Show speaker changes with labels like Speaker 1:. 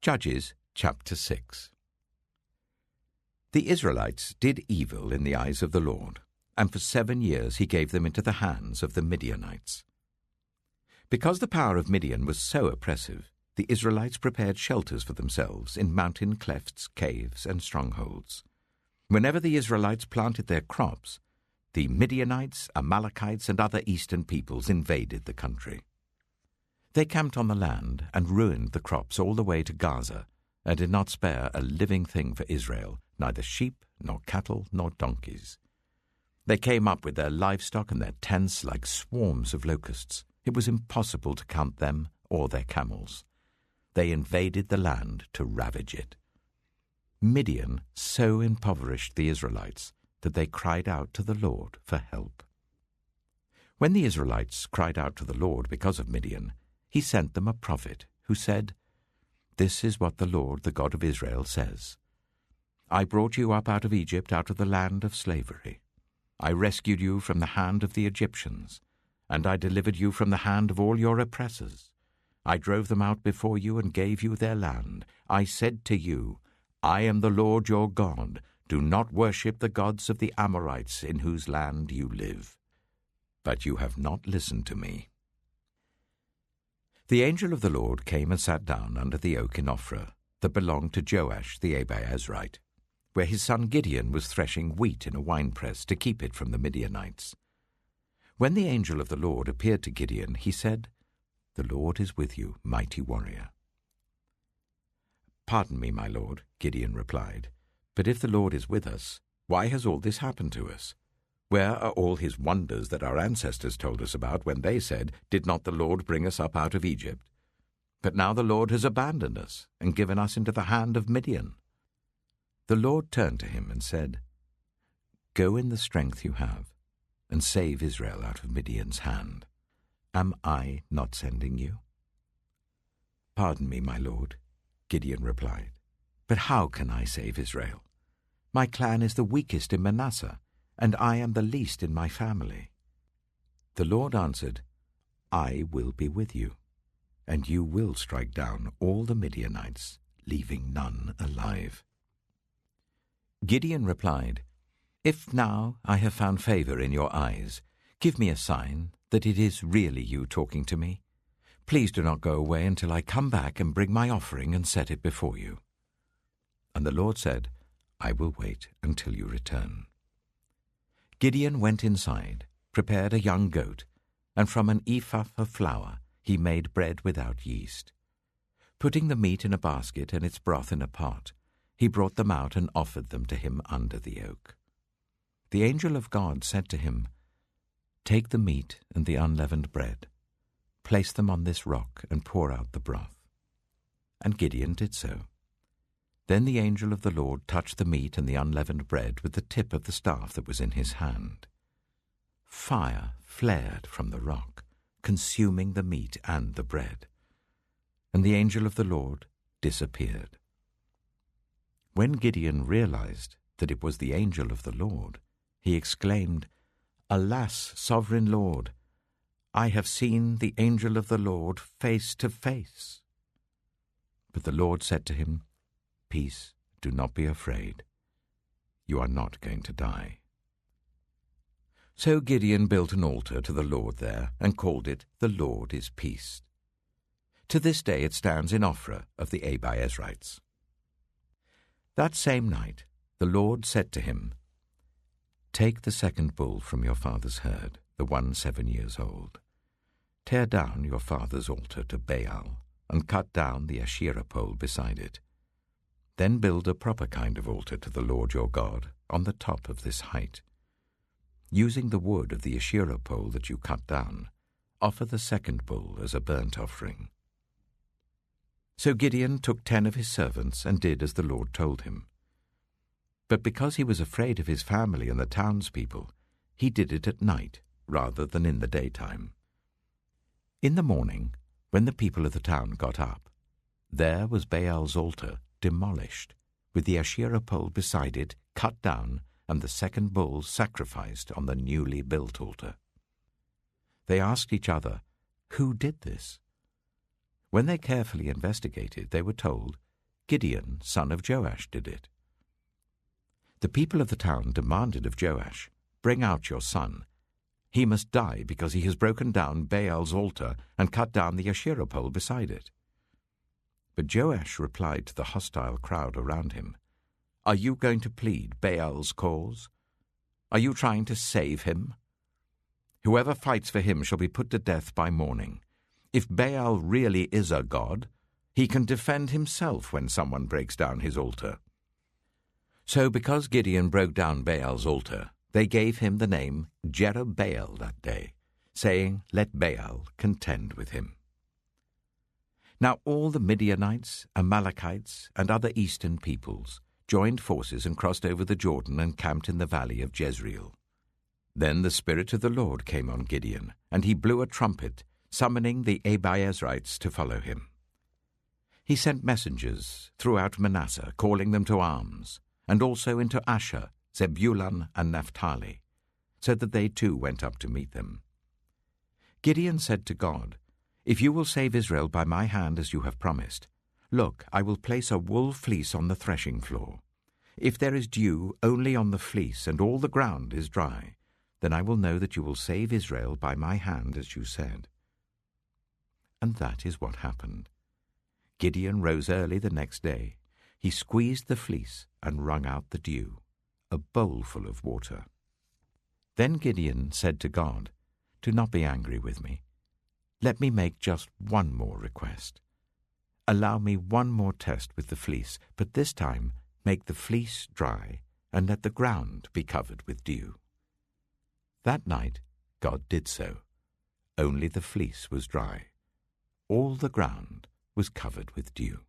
Speaker 1: Judges chapter 6. The Israelites did evil in the eyes of the Lord, and for 7 years he gave them into the hands of the Midianites. Because the power of Midian was so oppressive, the Israelites prepared shelters for themselves in mountain clefts, caves, and strongholds. Whenever the Israelites planted their crops, the Midianites, Amalekites, and other eastern peoples invaded the country. They camped on the land and ruined the crops all the way to Gaza, and did not spare a living thing for Israel, neither sheep, nor cattle, nor donkeys. They came up with their livestock and their tents like swarms of locusts. It was impossible to count them or their camels. They invaded the land to ravage it. Midian so impoverished the Israelites that they cried out to the Lord for help. When the Israelites cried out to the Lord because of Midian, he sent them a prophet who said, "This is what the Lord, the God of Israel, says. I brought you up out of Egypt, out of the land of slavery. I rescued you from the hand of the Egyptians, and I delivered you from the hand of all your oppressors. I drove them out before you and gave you their land. I said to you, I am the Lord your God. Do not worship the gods of the Amorites in whose land you live. But you have not listened to me." The angel of the Lord came and sat down under the oak in Ophrah that belonged to Joash the Abiezrite, where his son Gideon was threshing wheat in a winepress to keep it from the Midianites. When the angel of the Lord appeared to Gideon, he said, "The Lord is with you, mighty warrior." "Pardon me, my lord," Gideon replied, "but if the Lord is with us, why has all this happened to us? Where are all his wonders that our ancestors told us about when they said, 'Did not the Lord bring us up out of Egypt?' But now the Lord has abandoned us and given us into the hand of Midian." The Lord turned to him and said, "Go in the strength you have, and save Israel out of Midian's hand. Am I not sending you?" "Pardon me, my lord," Gideon replied, "but how can I save Israel? My clan is the weakest in Manasseh, and I am the least in my family." The Lord answered, "I will be with you, and you will strike down all the Midianites, leaving none alive." Gideon replied, "If now I have found favor in your eyes, give me a sign that it is really you talking to me. Please do not go away until I come back and bring my offering and set it before you." And the Lord said, "I will wait until you return." Gideon went inside, prepared a young goat, and from an ephah of flour he made bread without yeast. Putting the meat in a basket and its broth in a pot, he brought them out and offered them to him under the oak. The angel of God said to him, "Take the meat and the unleavened bread, place them on this rock and pour out the broth." And Gideon did so. Then the angel of the Lord touched the meat and the unleavened bread with the tip of the staff that was in his hand. Fire flared from the rock, consuming the meat and the bread. And the angel of the Lord disappeared. When Gideon realized that it was the angel of the Lord, he exclaimed, "Alas, sovereign Lord, I have seen the angel of the Lord face to face." But the Lord said to him, "Peace, do not be afraid. You are not going to die." So Gideon built an altar to the Lord there and called it, "The Lord is Peace." To this day it stands in Ophrah of the Abiezrites. That same night the Lord said to him, "Take the second bull from your father's herd, the one 7 years old. Tear down your father's altar to Baal, and cut down the Asherah pole beside it. Then build a proper kind of altar to the Lord your God on the top of this height. Using the wood of the Asherah pole that you cut down, offer the second bull as a burnt offering." So Gideon took 10 of his servants and did as the Lord told him. But because he was afraid of his family and the townspeople, he did it at night rather than in the daytime. In the morning, when the people of the town got up, there was Baal's altar demolished, with the Asherah pole beside it cut down and the second bull sacrificed on the newly built altar. They asked each other, "Who did this?" When they carefully investigated, they were told Gideon, son of Joash, did it. The people of the town demanded of Joash, "Bring out your son. He must die because he has broken down Baal's altar and cut down the Asherah pole beside it." But Joash replied to the hostile crowd around him, "Are you going to plead Baal's cause? Are you trying to save him? Whoever fights for him shall be put to death by morning. If Baal really is a god, he can defend himself when someone breaks down his altar." So because Gideon broke down Baal's altar, they gave him the name Jerubbaal that day, saying, "Let Baal contend with him." Now all the Midianites, Amalekites, and other eastern peoples joined forces and crossed over the Jordan and camped in the valley of Jezreel. Then the Spirit of the Lord came on Gideon, and he blew a trumpet, summoning the Abiezrites to follow him. He sent messengers throughout Manasseh, calling them to arms, and also into Asher, Zebulun, and Naphtali, so that they too went up to meet them. Gideon said to God, "If you will save Israel by my hand as you have promised, look, I will place a wool fleece on the threshing floor. If there is dew only on the fleece and all the ground is dry, then I will know that you will save Israel by my hand as you said." And that is what happened. Gideon rose early the next day. He squeezed the fleece and wrung out the dew, a bowlful of water. Then Gideon said to God, "Do not be angry with me. Let me make just one more request. Allow me one more test with the fleece, but this time make the fleece dry and let the ground be covered with dew." That night God did so. Only the fleece was dry. All the ground was covered with dew.